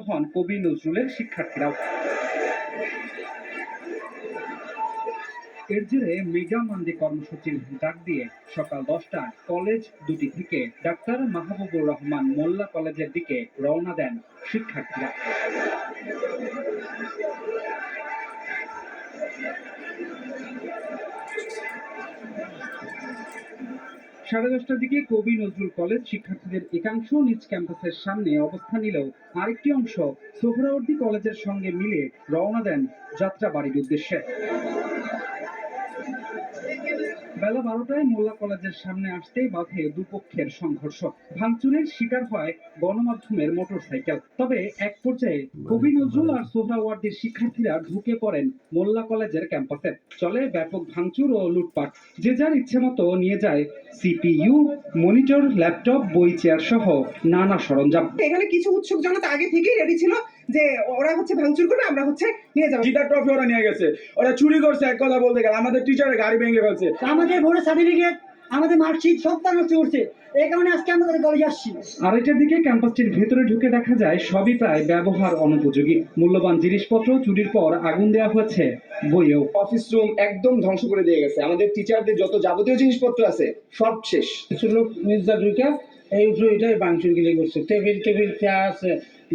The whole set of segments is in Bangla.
হন কবি নজরুলের শিক্ষার্থীরাও। এর জেরে মেগা মান্ডি কর্মসূচির ডাক দিয়ে সকাল 10টায় কলেজ দুটি থেকে ডাক্তার মাহবুবুর রহমান মোল্লা কলেজের দিকে রওনা দেন শিক্ষার্থীরা। 10:30টার দিকে কবি নজরুল কলেজ শিক্ষার্থীদের একাংশ নিজ ক্যাম্পাসের সামনে অবস্থান নিলেও আরেকটি অংশ সোহরাওয়ার্দী কলেজের সঙ্গে মিলে রওনা দেন যাত্রাবাড়ির উদ্দেশ্যে। বেলা 12টায় মোল্লা কলেজের সামনে আসতেই বাধে দুপক্ষের সংঘর্ষ, ভাঙচুরের শিকার হয় গণমাধ্যমের মোটরসাইকেল। তবে এক পর্যায়ে কবি নজরুল আর সোহরাওয়ার্দীর শিক্ষার্থীরা ঢুকে পড়েন মোল্লা কলেজের ক্যাম্পাসে। চলে ব্যাপক ভাঙচুর ও লুটপাট। যে যার ইচ্ছে মতো নিয়ে যায় সিপিইউ, মনিটর, ল্যাপটপ, বই, চেয়ার সহ নানা সরঞ্জাম। এখানে কিছু উৎসুক জনতা আগে থেকেই রেডি ছিল যে ওরা ভাঙচুর করবে, আমরা নিয়ে যাবো। জিতা ট্রফি ওরা নিয়ে গেছে, ওরা চুরি করছে। এক কথা বলতে গেলে আমাদের টিচারের গাড়ি ভেঙে ফেলছে, আমাদের ভোটের সার্টিফিকেট, আমাদের মার্কশিট সব নষ্ট করছে। এই কারণে আজকে আমাদের কলেজে আসছি। আড়াইটার দিকে ক্যাম্পাসটির ভেতরে ঢুকে দেখা যায় সবই প্রায় ব্যবহার অনুপযোগী। মূল্যবান জিনিসপত্র চুরির পর আগুন দেওয়া হয়েছে বইয়েও। অফিস রুম একদম ধ্বংস করে দিয়ে গেছে। আমাদের টিচারদের যত যাবতীয় জিনিসপত্র আছে সব শেষ। কিছু লোক মির্জা ঢুকে এই এটাই ভাঙচুর গিলে করছে। টেবিল যা আছে,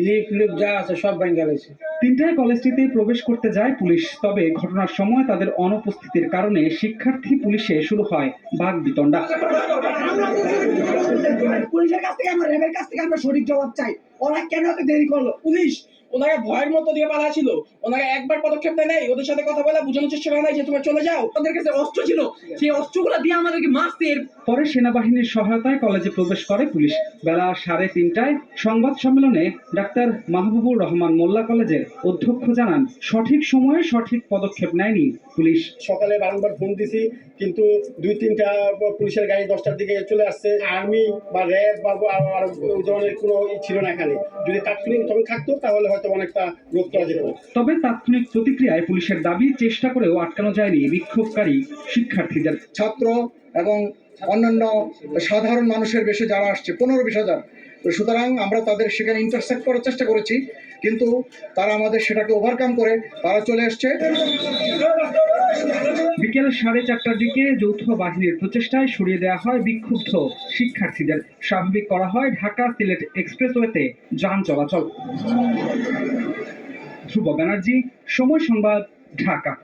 লিপ যা আছে সব ভাঙা গেছে। 3টায় কলেজটিতে প্রবেশ করতে যায় পুলিশ। তবে ঘটনার সময় তাদের অনুপস্থিতির কারণে শিক্ষার্থী পুলিশে শুরু হয় বাগবিতণ্ডা। পুলিশের কাছ থেকে আমরা, র্যাবের কাছ থেকে আমরা সঠিক জবাব চাই। ওরা কেন এত দেরি করলো? পুলিশ ওনারা ভয়ের মতো দিয়ে পালাছিল, ওনারা একবার পদক্ষেপ নেয় নাই, ওদের সাথে কথা বলে বোঝানোর চেষ্টা করে নাই যে তোমরা চলে যাও। ওদের কাছে অস্ত্র ছিল, সেই অস্ত্রগুলো দিয়ে আমাদেরকে মারছে। পরে সেনাবাহিনীর সহায়তায় কলেজে প্রবেশ করে পুলিশ। বেলা 3:30টায় সংবাদ সম্মেলনে ডাক্তার মাহবুবুর রহমান মোল্লা কলেজের অধ্যক্ষ জানান, সঠিক সময়ে সঠিক পদক্ষেপ নেয়নি পুলিশ। সকালে বারংবার ফোন দিছি, কিন্তু 2-3টা পুলিশের গাড়ি 10টার দিকে চলে আসছে। আর্মি বা র্যাব বা ওই ধরনের কোনো ছিল না এখানে। যদি তাৎক্ষণিক তখন থাকতো তাহলে হয়তো অনেকটা রোধ করা যেত। তবে তাৎক্ষণিক প্রতিক্রিয়ায় পুলিশের দাবি চেষ্টা করেও আটকানো যায়নি বিক্ষোভকারী শিক্ষার্থীদের। ছাত্র এবং অন্যান্য সাধারণ মানুষের বেশি যারা আসছে 15-20 হাজার। সুতরাং আমরা তাদের সেখানে ইন্টারসেপ্ট করার চেষ্টা করেছি, কিন্তু তারা আমাদের সেটাকে ওভারকাম করে তারা চলে আসছে। বিকেল 4:30টার দিকে যৌথ বাহিনীর প্রচেষ্টায় সরিয়ে দেওয়া হয় বিক্ষুব্ধ শিক্ষার্থীদের। স্বাভাবিক করা হয় ঢাকা সিলেট এক্সপ্রেসওয়েতে যান চলাচল। ধ্রুব ব্যানার্জি, সময় সংবাদ, ঢাকা।